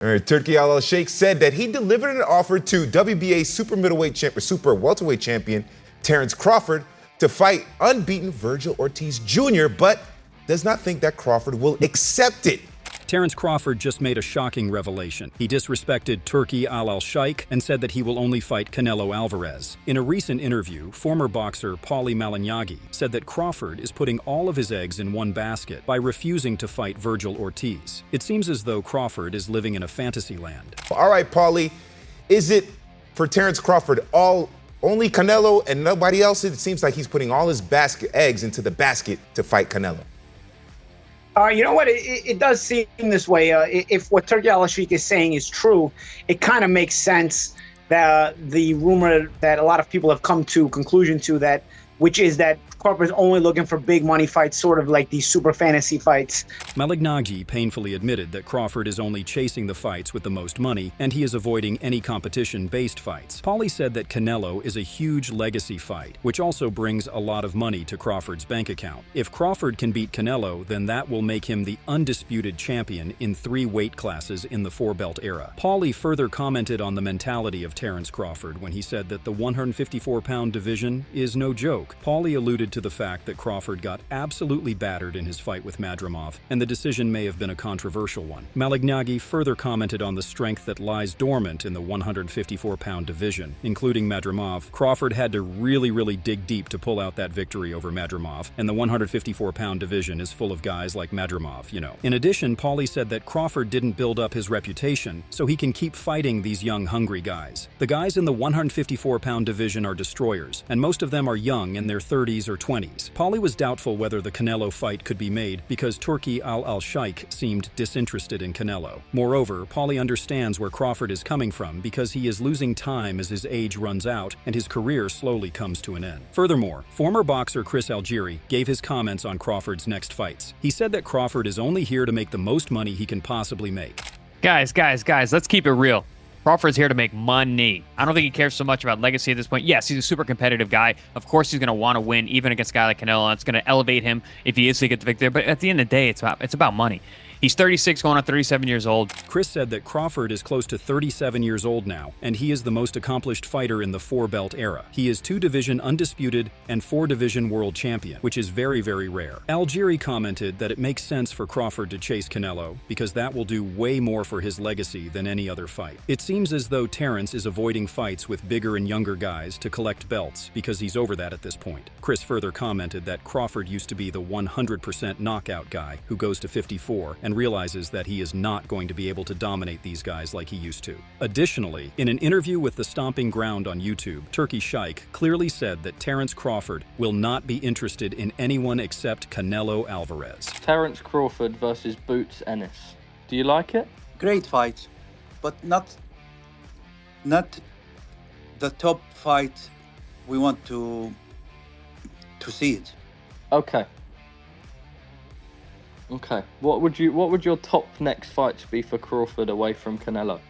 Turki Al-Sheikh said that he delivered an offer to WBA super welterweight champion Terence Crawford to fight unbeaten Vergil Ortiz Jr., but does not think that Crawford will accept it. Terence Crawford just made a shocking revelation. He disrespected Turki Al-Sheikh and said that he will only fight Canelo Alvarez. In a recent interview, former boxer Paulie Malignaggi said that Crawford is putting all of his eggs in one basket by refusing to fight Vergil Ortiz. It seems as though Crawford is living in a fantasy land. All right, Paulie, is it for Terence Crawford only Canelo and nobody else? It seems like he's putting all his eggs into the basket to fight Canelo. You know what? It does seem this way. If what Turki Al-Sheikh is saying is true, it kind of makes sense that the rumor that a lot of people have come to conclusion to that, which is that Crawford's only looking for big money fights, sort of like these super fantasy fights. Malignaggi painfully admitted that Crawford is only chasing the fights with the most money, and he is avoiding any competition-based fights. Paulie said that Canelo is a huge legacy fight, which also brings a lot of money to Crawford's bank account. If Crawford can beat Canelo, then that will make him the undisputed champion in 3 weight classes in the 4-belt era. Paulie further commented on the mentality of Terence Crawford when he said that the 154-pound division is no joke. Paulie alluded to the fact that Crawford got absolutely battered in his fight with Madrimov, and the decision may have been a controversial one. Malignaggi further commented on the strength that lies dormant in the 154-pound division, including Madrimov. Crawford had to really dig deep to pull out that victory over Madrimov, and the 154-pound division is full of guys like Madrimov, you know. In addition, Paulie said that Crawford didn't build up his reputation, so he can keep fighting these young, hungry guys. The guys in the 154-pound division are destroyers, and most of them are young in their 30s or 20s. Paulie was doubtful whether the Canelo fight could be made because Turki Al-Sheikh seemed disinterested in Canelo. Moreover, Paulie understands where Crawford is coming from because he is losing time as his age runs out and his career slowly comes to an end. Furthermore, former boxer Chris Algieri gave his comments on Crawford's next fights. He said that Crawford is only here to make the most money he can possibly make. Guys, let's keep it real. Crawford's here to make money. I don't think he cares so much about legacy at this point. Yes, he's a super competitive guy. Of course, he's going to want to win, even against a guy like Canelo, and it's going to elevate him if he is to get the victory. But at the end of the day, it's about money. He's 36, going on 37 years old. Chris said that Crawford is close to 37 years old now, and he is the most accomplished fighter in the 4-belt era. He is 2-division undisputed and 4-division world champion, which is very rare. Algieri commented that it makes sense for Crawford to chase Canelo because that will do way more for his legacy than any other fight. It seems as though Terence is avoiding fights with bigger and younger guys to collect belts because he's over that at this point. Chris further commented that Crawford used to be the 100% knockout guy who goes to 54 and realizes that he is not going to be able to dominate these guys like he used to. Additionally, in an interview with The Stomping Ground on YouTube, Turki Sheikh clearly said that Terence Crawford will not be interested in anyone except Canelo Alvarez. Terence Crawford versus Boots Ennis. Do you like it? Great fight, but not the top fight we want to see it. Okay. What would your top next fights be for Crawford away from Canelo?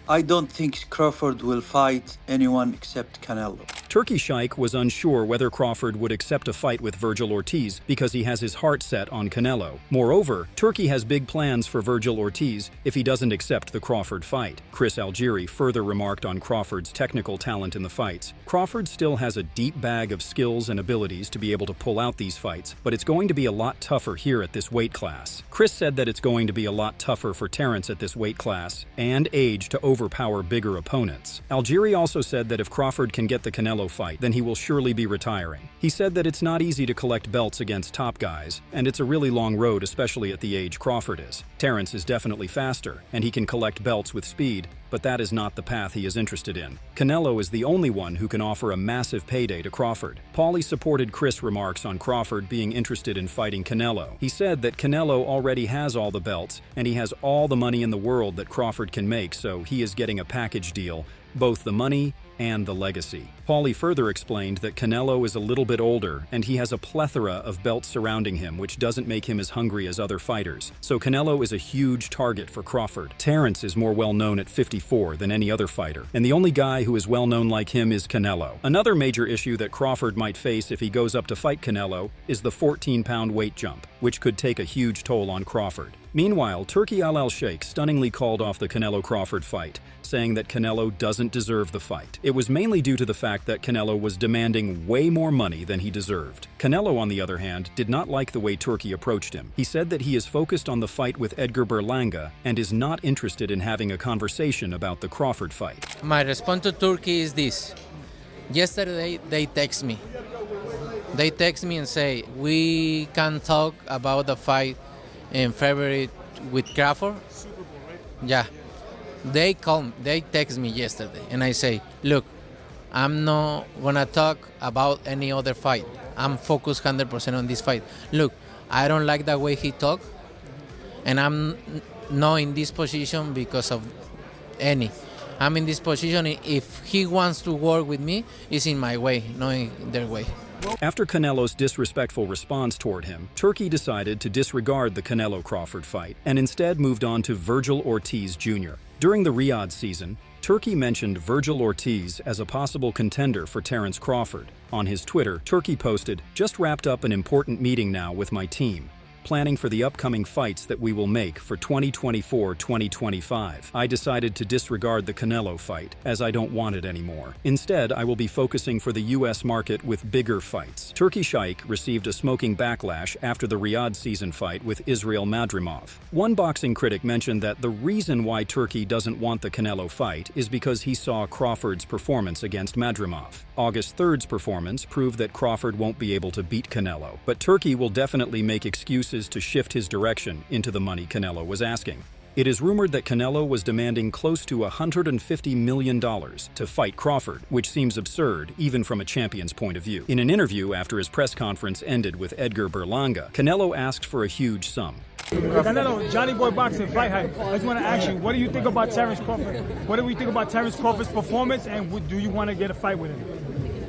I don't think Crawford will fight anyone except Canelo. Turki Sheikh was unsure whether Crawford would accept a fight with Vergil Ortiz because he has his heart set on Canelo. Moreover, Turki has big plans for Vergil Ortiz if he doesn't accept the Crawford fight. Chris Algieri further remarked on Crawford's technical talent in the fights. Crawford still has a deep bag of skills and abilities to be able to pull out these fights, but it's going to be a lot tougher here at this weight class. Chris said that it's going to be a lot tougher for Terence at this weight class and age to overpower bigger opponents. Algieri also said that if Crawford can get the Canelo fight, then he will surely be retiring. He said that it's not easy to collect belts against top guys, and it's a really long road, especially at the age Crawford is. Terence is definitely faster, and he can collect belts with speed, but that is not the path he is interested in. Canelo is the only one who can offer a massive payday to Crawford. Paulie supported Chris' remarks on Crawford being interested in fighting Canelo. He said that Canelo already has all the belts, and he has all the money in the world that Crawford can make, so he is getting a package deal, both the money and the legacy. Paulie further explained that Canelo is a little bit older and he has a plethora of belts surrounding him, which doesn't make him as hungry as other fighters. So Canelo is a huge target for Crawford. Terence is more well known at 54 than any other fighter, and the only guy who is well known like him is Canelo. Another major issue that Crawford might face if he goes up to fight Canelo is the 14-pound weight jump, which could take a huge toll on Crawford. Meanwhile, Turki Al-Sheikh stunningly called off the Canelo-Crawford fight, saying that Canelo doesn't deserve the fight. It was mainly due to the fact that Canelo was demanding way more money than he deserved. Canelo, on the other hand, did not like the way Turki approached him. He said that he is focused on the fight with Edgar Berlanga and is not interested in having a conversation about the Crawford fight. My response to Turkey is this. Yesterday, they text me. They text me and say, we can talk about the fight in February with Crawford. Yeah. They text me yesterday, and I say, look, I'm not gonna talk about any other fight. I'm focused 100% on this fight. Look, I don't like the way he talk, and I'm not in this position because of any. I'm in this position, if he wants to work with me, it's in my way, not in their way. After Canelo's disrespectful response toward him, Turki decided to disregard the Canelo-Crawford fight and instead moved on to Vergil Ortiz Jr. During the Riyadh season, Turki mentioned Vergil Ortiz as a possible contender for Terence Crawford. On his Twitter, Turki posted, "Just wrapped up an important meeting now with my team, planning for the upcoming fights that we will make for 2024-2025. I decided to disregard the Canelo fight, as I don't want it anymore. Instead, I will be focusing for the US market with bigger fights." Turki Shaikh received a smoking backlash after the Riyadh season fight with Israil Madrimov. One boxing critic mentioned that the reason why Turki doesn't want the Canelo fight is because he saw Crawford's performance against Madrimov. August 3rd's performance proved that Crawford won't be able to beat Canelo, but Turki will definitely make excuses to shift his direction into the money Canelo was asking. It is rumored that Canelo was demanding close to $150 million to fight Crawford, which seems absurd even from a champion's point of view. In an interview after his press conference ended with Edgar Berlanga, Canelo asked for a huge sum. Canelo, Johnny Boy Boxing, fight hype. I just want to ask you, what do you think about Terence Crawford? What do we think about Terence Crawford's performance, and do you want to get a fight with him?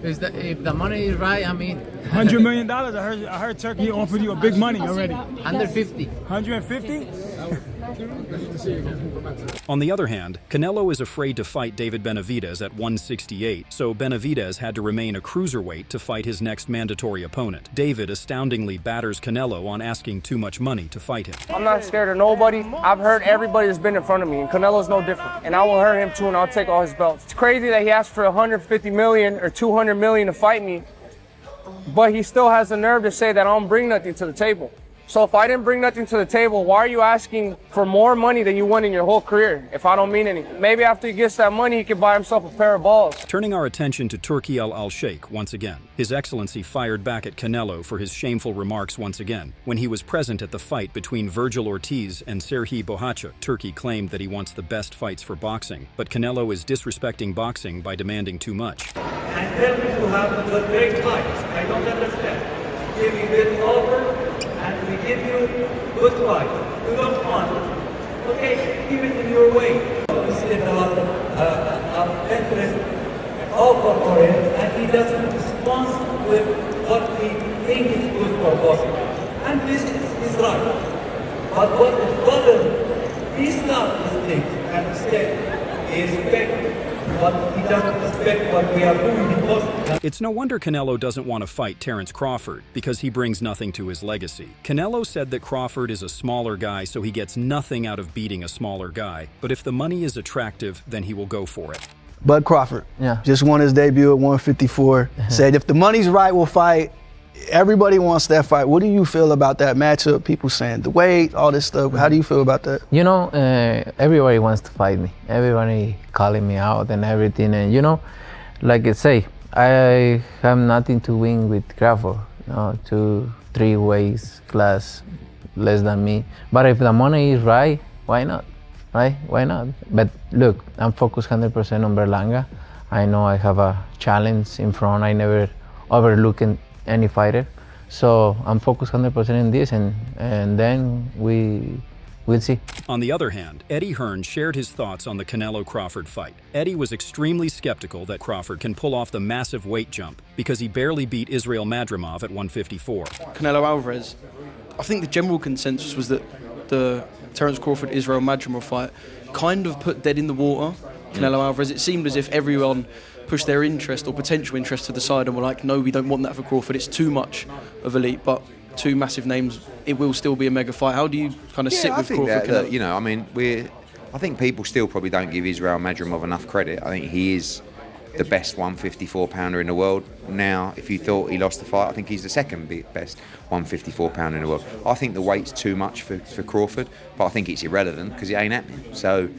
If the money is right, I mean... $100 million? I heard Turkey offered you a big money already. 150. 150? On the other hand, Canelo is afraid to fight David Benavidez at 168, so Benavidez had to remain a cruiserweight to fight his next mandatory opponent. David astoundingly batters Canelo on asking too much money to fight him. I'm not scared of nobody. I've hurt everybody that's been in front of me, and Canelo's no different. And I will hurt him too, and I'll take all his belts. It's crazy that he asked for $150 million or $200 million to fight me, but he still has the nerve to say that I don't bring nothing to the table. So if I didn't bring nothing to the table, why are you asking for more money than you won in your whole career if I don't mean anything? Maybe after he gets that money, he can buy himself a pair of balls. Turning our attention to Turki Al-Sheikh once again. His Excellency fired back at Canelo for his shameful remarks once again. When he was present at the fight between Vergil Ortiz and Serhiy Bohachuk, Turki claimed that he wants the best fights for boxing, but Canelo is disrespecting boxing by demanding too much. And tell me to have the great fights. I don't understand. Give me good offer, and we give you good fight. You don't want it. Okay, give it in your way. We see our interest offer for him, and he doesn't respond with what we think is good for boxing. And this is right. But what is bothered, he stopped these things and said he expects, but he doesn't respect what we are doing in boxing. It's no wonder Canelo doesn't want to fight Terence Crawford, because he brings nothing to his legacy. Canelo said that Crawford is a smaller guy, so he gets nothing out of beating a smaller guy. But if the money is attractive, then he will go for it. Bud Crawford, just won his debut at 154. Said if the money's right, we'll fight. Everybody wants that fight. What do you feel about that matchup? People saying the weight, all this stuff. How do you feel about that? You know, everybody wants to fight me. Everybody calling me out and everything. And you know, like I say, I have nothing to win with Crawford. 2-3 weights class less than me. But if the money is right, why not? Right? Why not? But look, I'm focused 100% on Berlanga. I know I have a challenge in front. I never overlook any fighter. So I'm focused 100% in this, and then we'll see. On the other hand, Eddie Hearn shared his thoughts on the Canelo-Crawford fight. Eddie was extremely skeptical that Crawford can pull off the massive weight jump because he barely beat Israil Madrimov at 154. Canelo Alvarez, I think the general consensus was that the Terence Crawford-Israil Madrimov fight kind of put dead in the water Canelo Alvarez. It seemed as if everyone pushed their interest or potential interest to the side and were like, no, we don't want that for Crawford, it's too much of elite. But two massive names, it will still be a mega fight. How do you kind of sit with Crawford? That, you know, I mean, I think people still probably don't give Israel Madrimov enough credit. I think he is the best 154-pounder in the world. Now, if you thought he lost the fight, I think he's the second best 154-pounder in the world. I think the weight's too much for Crawford, but I think it's irrelevant because it ain't happening. So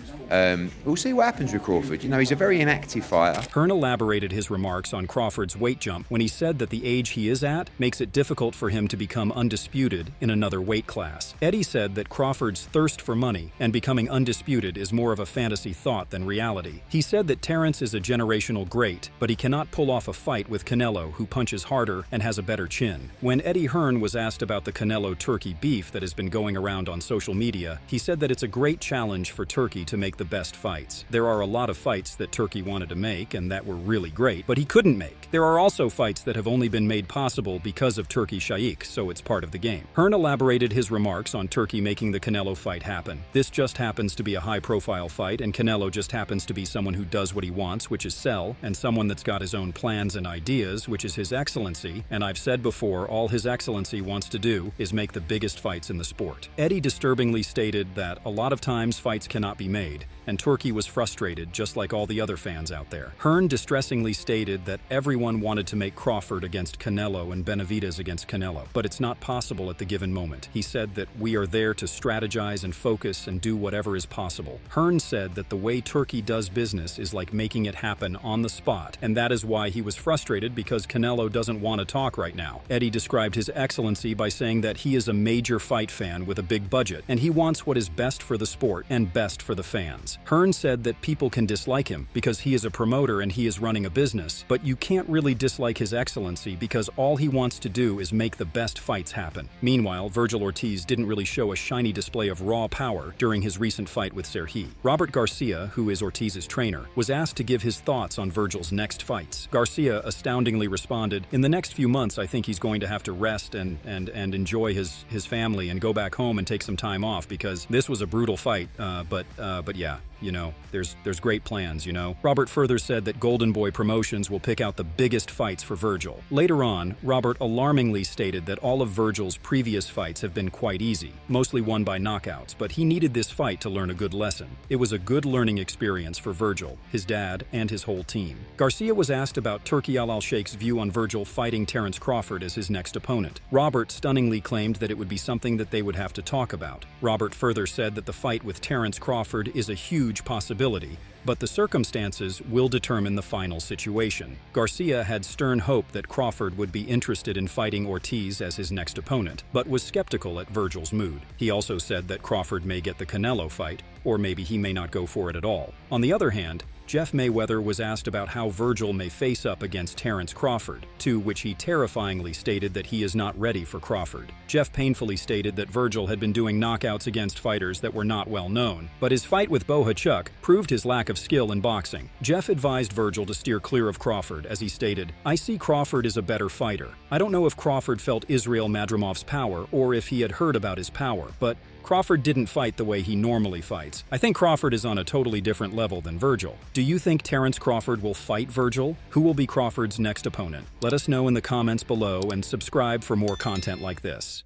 we'll see what happens with Crawford. You know, he's a very inactive fighter. Hearn elaborated his remarks on Crawford's weight jump when he said that the age he is at makes it difficult for him to become undisputed in another weight class. Eddie said that Crawford's thirst for money and becoming undisputed is more of a fantasy thought than reality. He said that Terence is a generational great, but he cannot pull off a fight with Canelo, who punches harder and has a better chin. When Eddie Hearn was asked about the Canelo-Turkey beef that has been going around on social media, he said that it's a great challenge for Turkey to make the best fights. There are a lot of fights that Turkey wanted to make and that were really great, but he couldn't make. There are also fights that have only been made possible because of Turkey Shaikh, so it's part of the game. Hearn elaborated his remarks on Turkey making the Canelo fight happen. This just happens to be a high-profile fight, and Canelo just happens to be someone who does what he wants, which is sell, and someone that's got his own plans and ideas, which is His Excellency, and I've said before, all His Excellency wants to do is make the biggest fights in the sport. Eddie disturbingly stated that a lot of times fights cannot be made, and Turkey was frustrated just like all the other fans out there. Hearn distressingly stated that everyone wanted to make Crawford against Canelo and Benavidez against Canelo, but it's not possible at the given moment. He said that we are there to strategize and focus and do whatever is possible. Hearn said that the way Turkey does business is like making it happen on the spot, and that is why he was frustrated because Canelo doesn't want to talk right now. Eddie described His Excellency by saying that he is a major fight fan with a big budget, and he wants what is best for the sport and best for the fans. Hearn said that people can dislike him because he is a promoter and he is running a business, but you can't really dislike His Excellency because all he wants to do is make the best fights happen. Meanwhile, Vergil Ortiz didn't really show a shiny display of raw power during his recent fight with Serhi. Robert Garcia, who is Ortiz's trainer, was asked to give his thoughts on Vergil's next fights. Garcia astoundingly responded, "In the next few months, I think he's going to have to rest and enjoy his family and go back home and take some time off because this was a brutal fight, but yeah. You know, there's great plans, you know." Robert further said that Golden Boy Promotions will pick out the biggest fights for Vergil. Later on, Robert alarmingly stated that all of Vergil's previous fights have been quite easy, mostly won by knockouts, but he needed this fight to learn a good lesson. It was a good learning experience for Vergil, his dad, and his whole team. Garcia was asked about Turki Al-Sheikh's view on Vergil fighting Terence Crawford as his next opponent. Robert stunningly claimed that it would be something that they would have to talk about. Robert further said that the fight with Terence Crawford is a huge possibility, but the circumstances will determine the final situation. Garcia had stern hope that Crawford would be interested in fighting Ortiz as his next opponent, but was skeptical at Vergil's mood. He also said that Crawford may get the Canelo fight, or maybe he may not go for it at all. On the other hand, Jeff Mayweather was asked about how Vergil may face up against Terence Crawford, to which he terrifyingly stated that he is not ready for Crawford. Jeff painfully stated that Vergil had been doing knockouts against fighters that were not well known, but his fight with Bohachuk proved his lack of skill in boxing. Jeff advised Vergil to steer clear of Crawford, as he stated, "I see Crawford as a better fighter. I don't know if Crawford felt Israel Madrimov's power or if he had heard about his power, but Crawford didn't fight the way he normally fights. I think Crawford is on a totally different level than Vergil. Do you think Terence Crawford will fight Vergil? Who will be Crawford's next opponent? Let us know in the comments below and subscribe for more content like this."